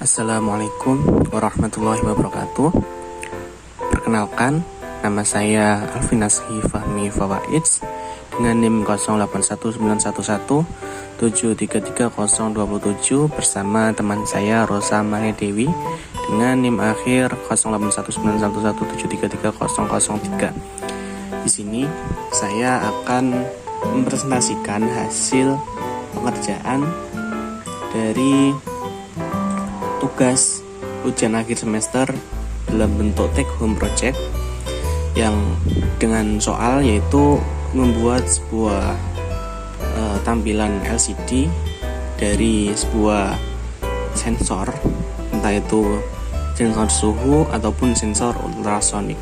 Assalamualaikum warahmatullahi wabarakatuh. Perkenalkan, nama saya Alvinaski Fahmi Fawaids dengan NIM 081911733027 bersama teman saya Rosa Mane Dewi dengan NIM akhir 081911733003. Di sini saya akan mempresentasikan hasil pengerjaan dari tugas ujian akhir semester dalam bentuk take home project yang dengan soal yaitu membuat sebuah tampilan LCD dari sebuah sensor, entah itu sensor suhu ataupun sensor ultrasonik.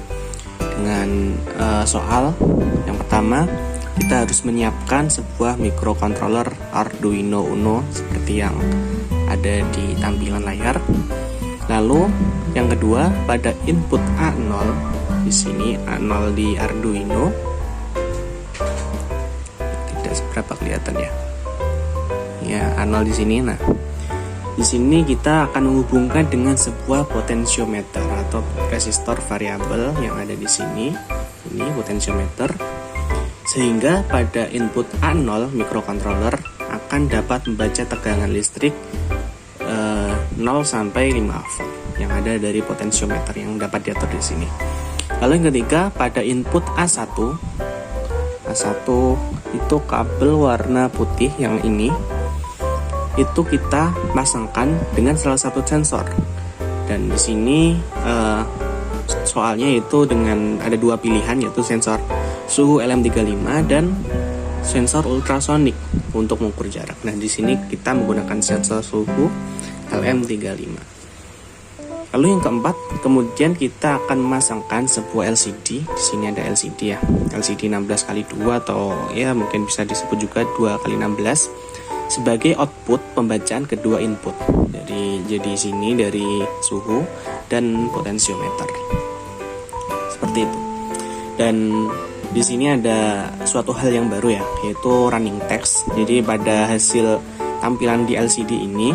Dengan soal yang pertama, kita harus menyiapkan sebuah microcontroller Arduino Uno seperti yang ada di tampilan layar. Lalu yang kedua, pada input A0 di sini, A0 di Arduino tidak seberapa kelihatan ya. Ya, A0 di sini. Nah, di sini kita akan menghubungkan dengan sebuah potensiometer atau resistor variabel yang ada di sini. Ini potensiometer, sehingga pada input A0 microcontroller akan dapat membaca tegangan listrik 0 sampai 5 volt yang ada dari potensiometer yang dapat diatur di sini. Lalu yang ketiga, pada input A1 itu kabel warna putih yang ini itu kita pasangkan dengan salah satu sensor. Dan di sini soalnya itu dengan ada dua pilihan, yaitu sensor suhu LM35 dan sensor ultrasonik untuk mengukur jarak. Nah, di sini kita menggunakan sensor suhu LM35. Lalu yang keempat, kemudian kita akan memasangkan sebuah LCD. Di sini ada LCD ya, LCD 16x2 atau ya mungkin bisa disebut juga 2x16 sebagai output pembacaan kedua input. Jadi sini dari suhu dan potensiometer. Seperti itu. Dan di sini ada suatu hal yang baru ya, yaitu running text. Jadi pada hasil tampilan di LCD ini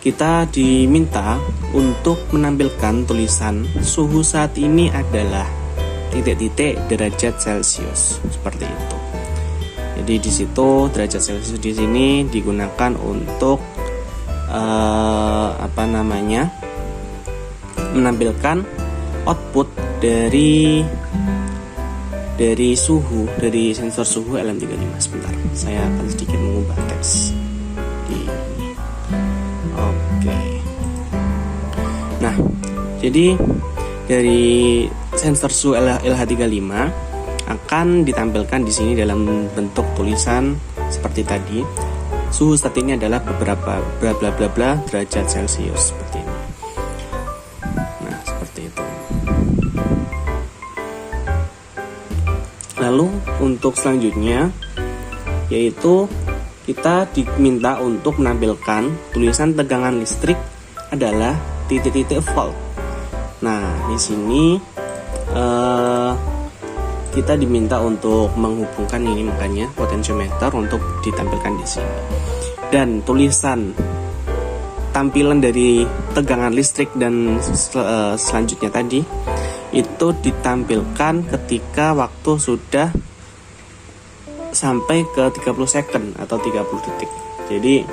kita diminta untuk menampilkan tulisan suhu saat ini adalah titik-titik derajat Celcius, seperti itu. Jadi di situ derajat Celcius di sini digunakan untuk menampilkan output dari suhu, dari sensor suhu LM35. Sebentar, saya akan sedikit mengubah teks di ini. Oke. Nah, jadi dari sensor suhu LH35 akan ditampilkan di sini dalam bentuk tulisan seperti tadi. Suhu saat ini adalah beberapa bla bla bla bla derajat Celcius, seperti ini. Nah, seperti itu. Lalu untuk selanjutnya yaitu kita diminta untuk menampilkan tulisan tegangan listrik adalah titik-titik volt. Nah, di sini kita diminta untuk menghubungkan ini, makanya potensiometer untuk ditampilkan di sini. Dan tulisan tampilan dari tegangan listrik dan selanjutnya tadi itu ditampilkan ketika waktu sudah sampai ke 30 second atau 30 detik. Jadi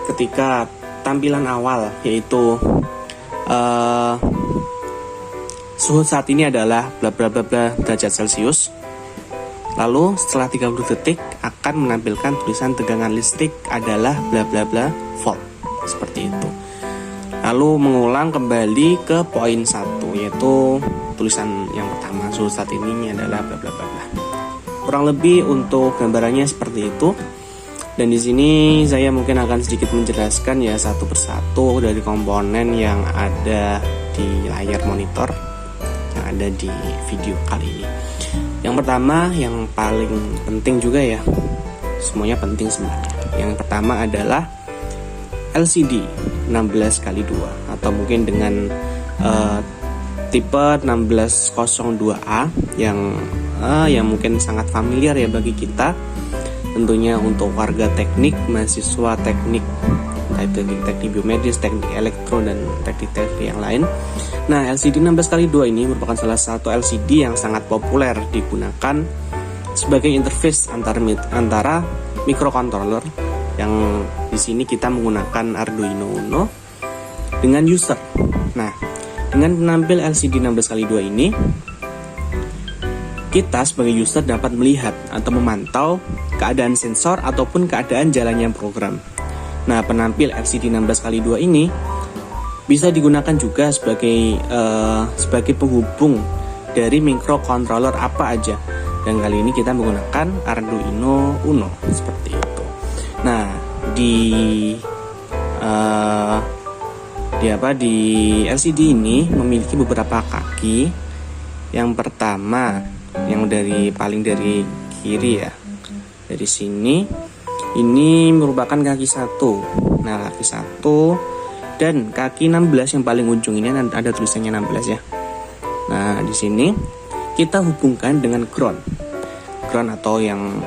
ketika tampilan awal yaitu suhu saat ini adalah bla bla bla bla derajat Celcius, lalu setelah 30 detik akan menampilkan tulisan tegangan listrik adalah bla bla bla volt, seperti itu. Lalu mengulang kembali ke poin 1, yaitu tulisan yang pertama, suhu saat ini adalah bla bla bla bla. Kurang lebih untuk gambarannya seperti itu. Dan di sini saya mungkin akan sedikit menjelaskan ya satu persatu dari komponen yang ada di layar monitor yang ada di video kali ini. Yang pertama, yang paling penting juga ya, semuanya penting sebenarnya. Yang pertama adalah LCD 16x2 atau mungkin dengan tipe 1602A yang mungkin sangat familiar ya bagi kita. tentunya untuk warga teknik, mahasiswa teknik, teknik biomedis, teknik elektro, dan teknik-teknik yang lain. Nah, LCD 16x2 ini merupakan salah satu LCD yang sangat populer digunakan sebagai interface antara microcontroller, yang di sini kita menggunakan Arduino Uno, dengan user. Nah, dengan menampil LCD 16x2 ini, kita sebagai user dapat melihat atau memantau keadaan sensor ataupun keadaan jalannya program. Nah, penampil LCD 16x2 ini bisa digunakan juga sebagai penghubung dari microcontroller apa aja. Dan kali ini kita menggunakan Arduino Uno seperti itu. Nah, di LCD ini memiliki beberapa kaki. Yang pertama, yang paling dari kiri ya, dari sini, ini merupakan kaki 1. Nah, kaki 1 dan kaki 16 yang paling ujung ini ada tulisannya 16 ya. Nah, di sini kita hubungkan dengan ground atau yang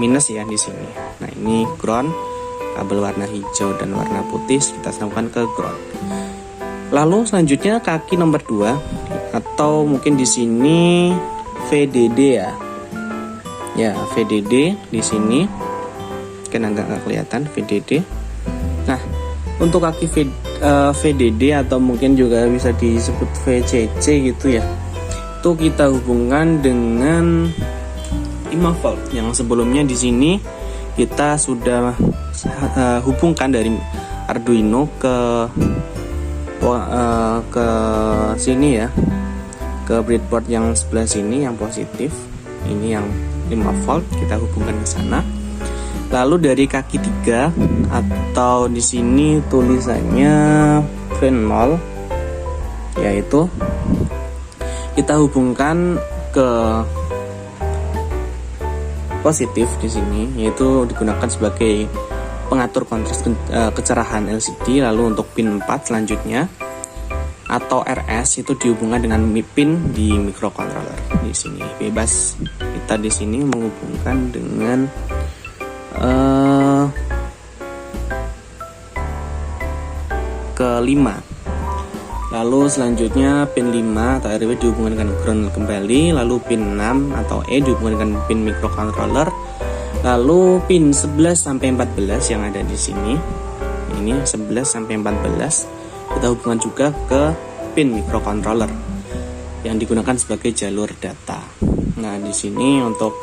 minus ya di sini. Nah, ini ground, kabel warna hijau dan warna putih kita sambungkan ke ground. Lalu selanjutnya kaki nomor 2 atau mungkin di sini VDD ya. Ya, VDD di sini. Kan agak nggak kelihatan VDD. Nah, untuk kaki VDD atau mungkin juga bisa disebut VCC gitu ya, itu kita hubungkan dengan 5 volt. Yang sebelumnya di sini kita sudah hubungkan dari Arduino ke sini ya, ke breadboard yang sebelah sini yang positif. Ini yang 5 volt kita hubungkan ke sana. Lalu dari kaki 3 atau di sini tulisannya V0, yaitu kita hubungkan ke positif di sini, yaitu digunakan sebagai pengatur kontras kecerahan LCD. Lalu untuk pin 4 selanjutnya atau RS itu dihubungkan dengan pin di microcontroller. Di sini bebas kita di sini menghubungkan dengan ke 5. Lalu selanjutnya pin 5 atau RW dihubungkan dengan ground kembali. Lalu pin 6 atau E dihubungkan dengan pin microcontroller. Lalu pin 11 sampai 14 yang ada di sini, ini 11 sampai 14 kita hubungkan juga ke pin microcontroller yang digunakan sebagai jalur data. Nah, di sini untuk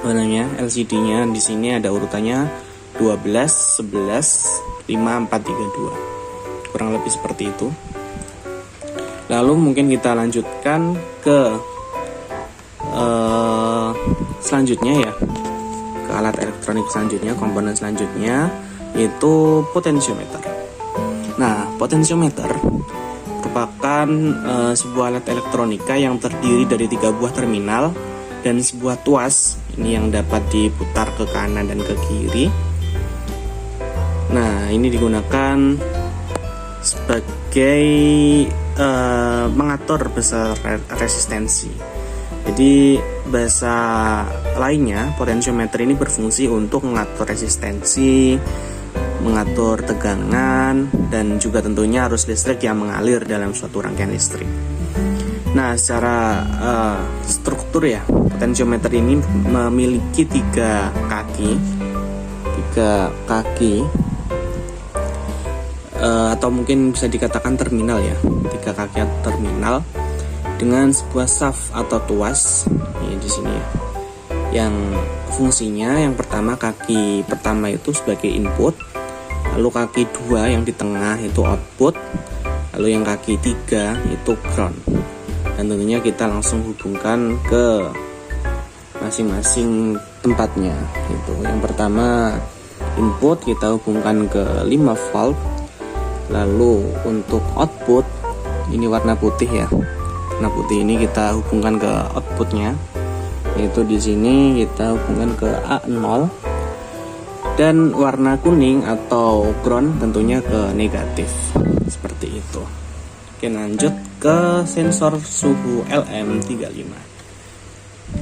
LCD-nya di sini ada urutannya 12, 11, 5, 4, 3, 2. Kurang lebih seperti itu. Lalu mungkin kita lanjutkan ke selanjutnya ya, ke alat elektronik selanjutnya, komponen selanjutnya, yaitu potentiometer. Nah, potentiometer merupakan sebuah alat elektronika yang terdiri dari 3 buah terminal dan sebuah tuas ini yang dapat diputar ke kanan dan ke kiri. Nah, ini digunakan sebagai mengatur besar resistensi. Jadi bahasa lainnya, potentiometer ini berfungsi untuk mengatur resistensi, mengatur tegangan, dan juga tentunya arus listrik yang mengalir dalam suatu rangkaian listrik. Nah, secara struktur ya, potentiometer ini memiliki 3 kaki atau mungkin bisa dikatakan terminal ya, 3 kaki atau terminal dengan sebuah shaft atau tuas ya, di sini ya, yang fungsinya yang pertama, kaki pertama itu sebagai input, lalu kaki 2 yang di tengah itu output, lalu yang kaki 3 itu ground. Dan tentunya kita langsung hubungkan ke masing-masing tempatnya gitu. Yang pertama input kita hubungkan ke 5 volt. Lalu untuk output ini warna putih ya. Warna putih ini kita hubungkan ke outputnya, yaitu di sini kita hubungkan ke A0. Dan warna kuning atau ground tentunya ke negatif. Seperti itu. Oke, lanjut ke sensor suhu LM35.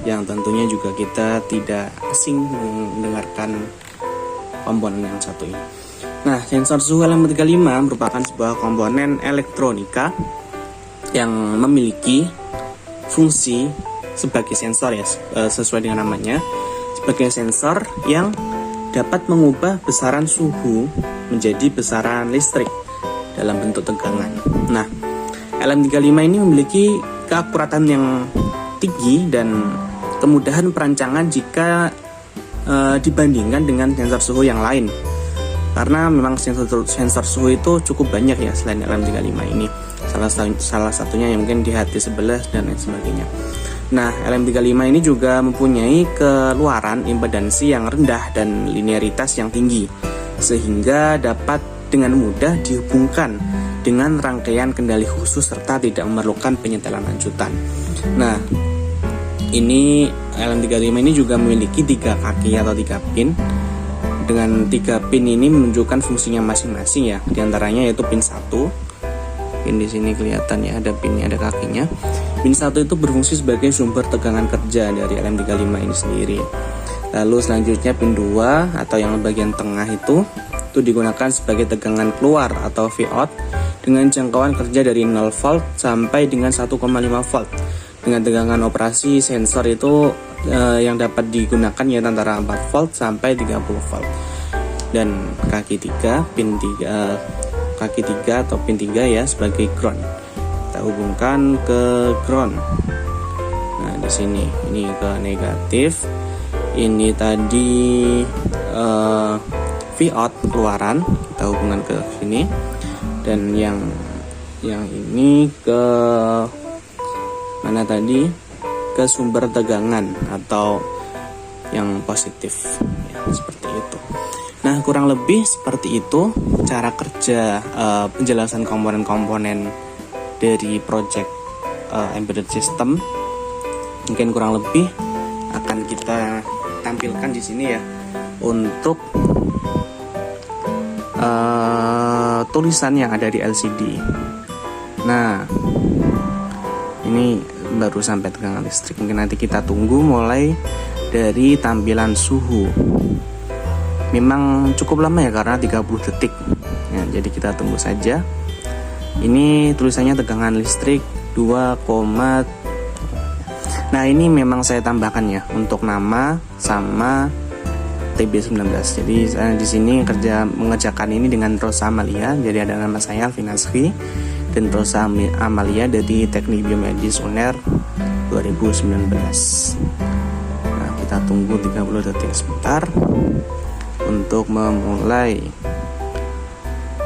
yang tentunya juga kita tidak asing mendengarkan komponen yang satu ini. Nah, sensor suhu LM35 merupakan sebuah komponen elektronika yang memiliki fungsi sebagai sensor ya, sesuai dengan namanya, sebagai sensor yang dapat mengubah besaran suhu menjadi besaran listrik dalam bentuk tegangan. Nah, LM35 ini memiliki keakuratan yang tinggi dan kemudahan perancangan jika dibandingkan dengan sensor suhu yang lain. Karena memang sensor suhu itu cukup banyak ya selain LM35 ini. Salah satunya yang mungkin di HT11 dan lain sebagainya. Nah, LM35 ini juga mempunyai keluaran impedansi yang rendah dan linearitas yang tinggi, sehingga dapat dengan mudah dihubungkan dengan rangkaian kendali khusus serta tidak memerlukan penyetelan lanjutan. Nah, ini LM35 ini juga memiliki 3 kaki atau 3 pin. Dengan 3 pin ini menunjukkan fungsinya masing-masing ya. Di antaranya yaitu pin 1. Pin di sini kelihatan ya, ada pinnya, ada kakinya. Pin 1 itu berfungsi sebagai sumber tegangan kerja dari LM35 ini sendiri. Lalu selanjutnya pin 2 atau yang bagian tengah itu digunakan sebagai tegangan keluar atau Vout dengan jangkauan kerja dari 0 volt sampai dengan 1,5 volt. Dengan tegangan operasi sensor itu yang dapat digunakan ya antara 4 volt sampai 30 volt. Dan kaki 3, pin 3, kaki 3 atau pin 3 ya sebagai ground. Kita hubungkan ke ground. Nah, di sini ini ke negatif. Ini tadi Vout keluaran, kita hubungkan ke sini. Dan yang ini ke mana tadi, ke sumber tegangan atau yang positif ya, seperti itu. Nah, kurang lebih seperti itu cara kerja penjelasan komponen-komponen dari project embedded system. Mungkin kurang lebih akan kita tampilkan di sini ya untuk tulisan yang ada di LCD. Nah, ini baru sampai tegangan listrik. Mungkin nanti kita tunggu mulai dari tampilan suhu. Memang cukup lama ya karena 30 detik ya, jadi kita tunggu saja. Ini tulisannya tegangan listrik 2, nah ini memang saya tambahkan ya untuk nama sama TB19. Jadi saya di sini mengerjakan ini dengan Rosa Amalia. Jadi ada nama saya Alvin Asri dan Rosa Amalia dari Teknik Biomedis UNER 2019. Nah, kita tunggu 30 detik sebentar untuk memulai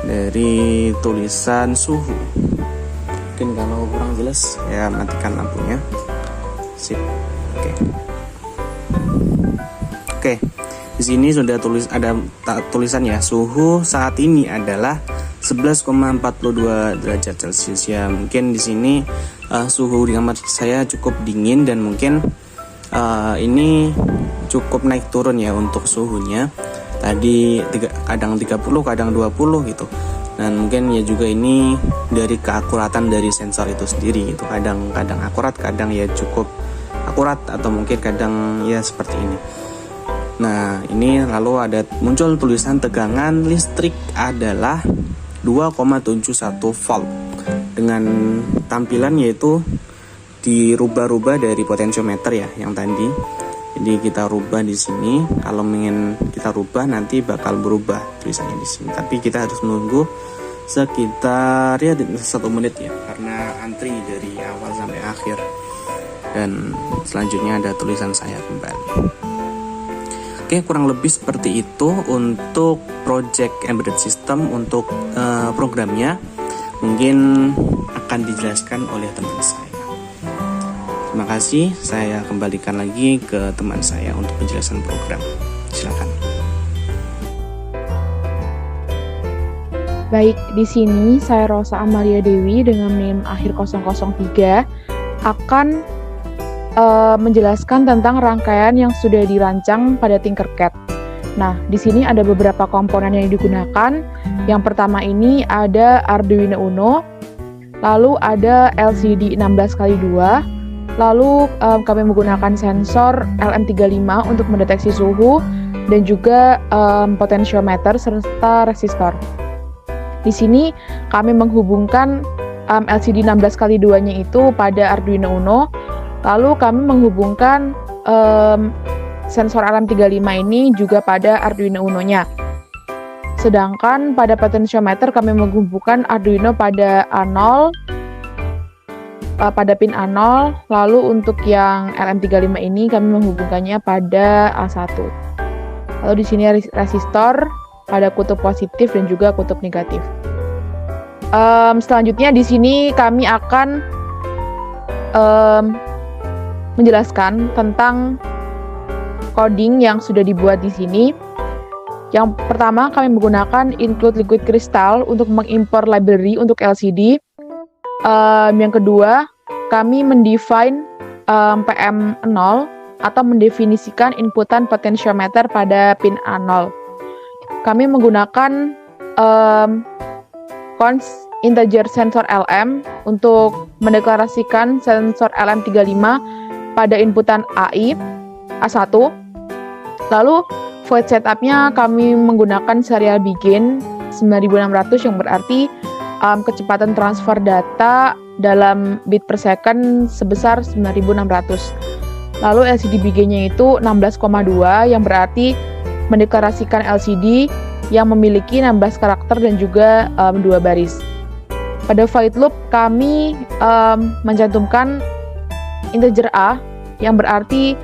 dari tulisan suhu. Mungkin kalau kurang jelas ya matikan lampunya. Sip. Oke. Di sini sudah ada tulisan ya, suhu saat ini adalah 11,42 derajat Celcius ya. Mungkin di sini suhu di kamar saya cukup dingin dan mungkin ini cukup naik turun ya untuk suhunya. Tadi kadang 30, kadang 20 gitu. Dan mungkin ya juga ini dari keakuratan dari sensor itu sendiri gitu. Kadang akurat, kadang ya cukup akurat atau mungkin kadang ya seperti ini. Nah, ini lalu ada muncul tulisan tegangan listrik adalah 2,71 volt dengan tampilan yaitu dirubah-rubah dari potentiometer ya yang tadi. Jadi kita rubah di sini. Kalau ingin kita rubah nanti bakal berubah tulisannya di sini. Tapi kita harus menunggu sekitar ya 1 menit ya karena antri dari awal sampai akhir. Dan selanjutnya ada tulisan saya kembali. Oke, kurang lebih seperti itu untuk project embedded system. Untuk programnya mungkin akan dijelaskan oleh teman saya. Terima kasih, saya kembalikan lagi ke teman saya untuk penjelasan program. Silakan. Baik, di sini saya Rosa Amalia Dewi dengan NIM akhir 003 akan menjelaskan tentang rangkaian yang sudah dirancang pada Tinkercad. Nah, di sini ada beberapa komponen yang digunakan. Yang pertama ini ada Arduino Uno, lalu ada LCD 16x2, Lalu kami menggunakan sensor LM35 untuk mendeteksi suhu dan juga potentiometer serta resistor. Di sini kami menghubungkan LCD 16x2-nya itu pada Arduino Uno. Lalu kami menghubungkan sensor LM35 ini juga pada Arduino Uno-nya. Sedangkan pada potentiometer kami menghubungkan Arduino pada A0, pada pin A0, lalu untuk yang LM35 ini kami menghubungkannya pada A1. Lalu di sini resistor pada kutub positif dan juga kutub negatif. Selanjutnya di sini kami akan menjelaskan tentang coding yang sudah dibuat di sini. Yang pertama, kami menggunakan include liquid crystal untuk mengimpor library untuk LCD. Yang kedua, kami mendefine PM0 atau mendefinisikan inputan potentiometer pada pin A0. Kami menggunakan const integer sensor LM untuk mendeklarasikan sensor LM35 pada inputan AI A1. Lalu void setupnya kami menggunakan serial begin 9600 yang berarti kecepatan transfer data dalam bit per second sebesar 9600. Lalu LCD begin-nya itu 16,2 yang berarti mendeklarasikan LCD yang memiliki 16 karakter dan juga 2 baris. Pada void loop kami mencantumkan integer A yang berarti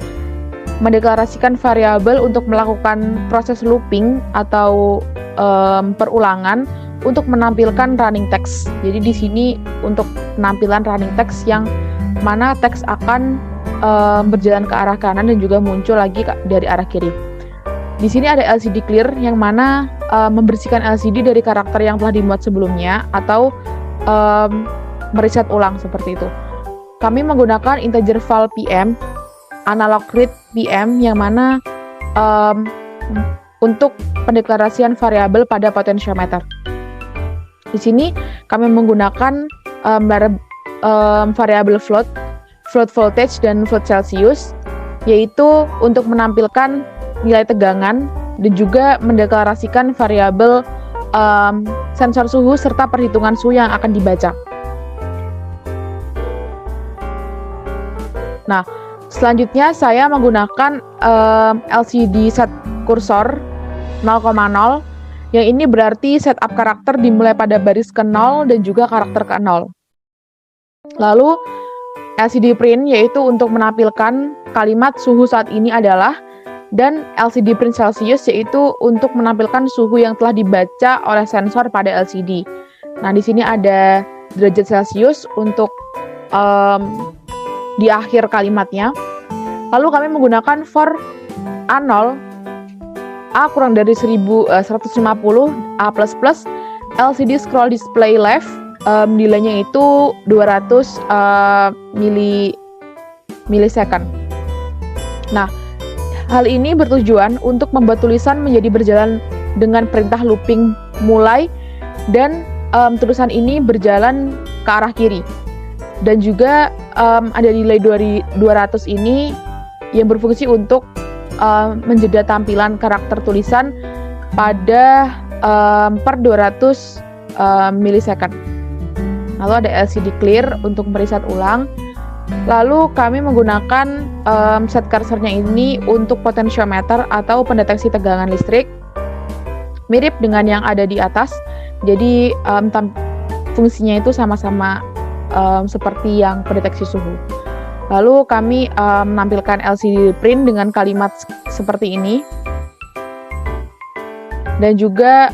mendeklarasikan variabel untuk melakukan proses looping atau perulangan untuk menampilkan running text. Jadi di sini untuk penampilan running text yang mana teks akan berjalan ke arah kanan dan juga muncul lagi dari arah kiri. Di sini ada LCD clear yang mana membersihkan LCD dari karakter yang telah dimuat sebelumnya atau mereset ulang seperti itu. Kami menggunakan integer val PM, analog read PM yang mana untuk pendeklarasian variabel pada potentiometer. Di sini kami menggunakan variabel float voltage dan float Celsius, yaitu untuk menampilkan nilai tegangan dan juga mendeklarasikan variabel sensor suhu serta perhitungan suhu yang akan dibaca. Nah, selanjutnya saya menggunakan LCD set kursor 0,0 yang ini berarti setup karakter dimulai pada baris ke-0 dan juga karakter ke-0. Lalu LCD print yaitu untuk menampilkan kalimat suhu saat ini adalah, dan LCD print Celsius yaitu untuk menampilkan suhu yang telah dibaca oleh sensor pada LCD. Nah, di sini ada derajat Celsius untuk di akhir kalimatnya. Lalu kami menggunakan for A0 A kurang dari 150 A++, LCD scroll display left, nilainya itu 200 milisecond. Nah, hal ini bertujuan untuk membuat tulisan menjadi berjalan dengan perintah looping mulai, dan tulisan ini berjalan ke arah kiri. Dan juga ada nilai 200 ini yang berfungsi untuk menjeda tampilan karakter tulisan pada per 200 milisecond. Lalu ada LCD clear untuk mereset ulang. Lalu kami menggunakan set cursornya ini untuk potentiometer atau pendeteksi tegangan listrik, mirip dengan yang ada di atas. Jadi fungsinya itu sama-sama seperti yang pendeteksi suhu. Lalu kami menampilkan LCD print dengan kalimat seperti ini. Dan juga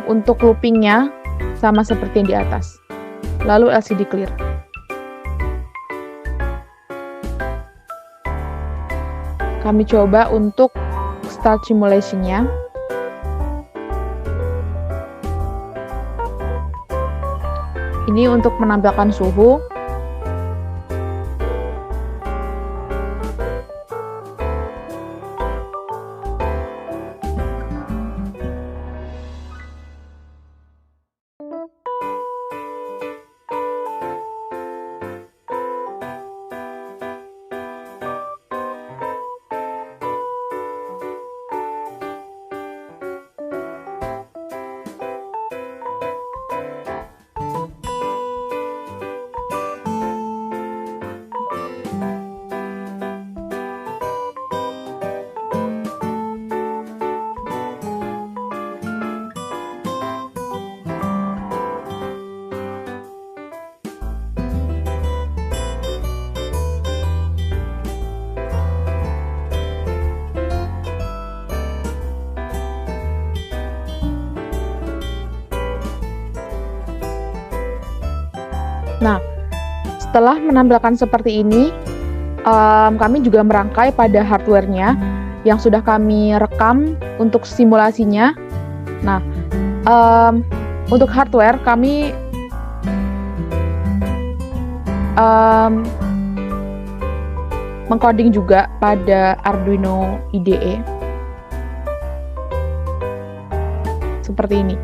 untuk loopingnya sama seperti yang di atas. Lalu LCD clear. Kami coba untuk start simulation-nya. Ini untuk menampilkan suhu. Nah, setelah menampilkan seperti ini, kami juga merangkai pada hardware-nya yang sudah kami rekam untuk simulasinya. Nah, untuk hardware kami mengcoding juga pada Arduino IDE seperti ini.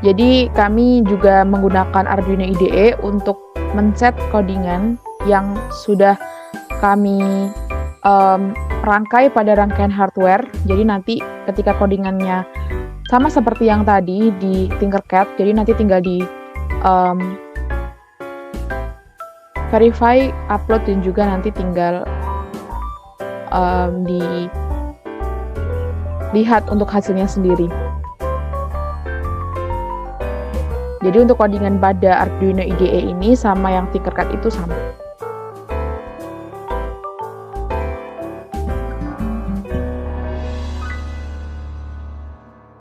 Jadi kami juga menggunakan Arduino IDE untuk men-set codingan yang sudah kami rangkai pada rangkaian hardware. Jadi nanti ketika codingannya sama seperti yang tadi di Tinkercad, jadi nanti tinggal di verify, upload, dan juga nanti tinggal dilihat untuk hasilnya sendiri. Jadi untuk codingan pada Arduino IDE ini sama yang Tinkercad itu sama.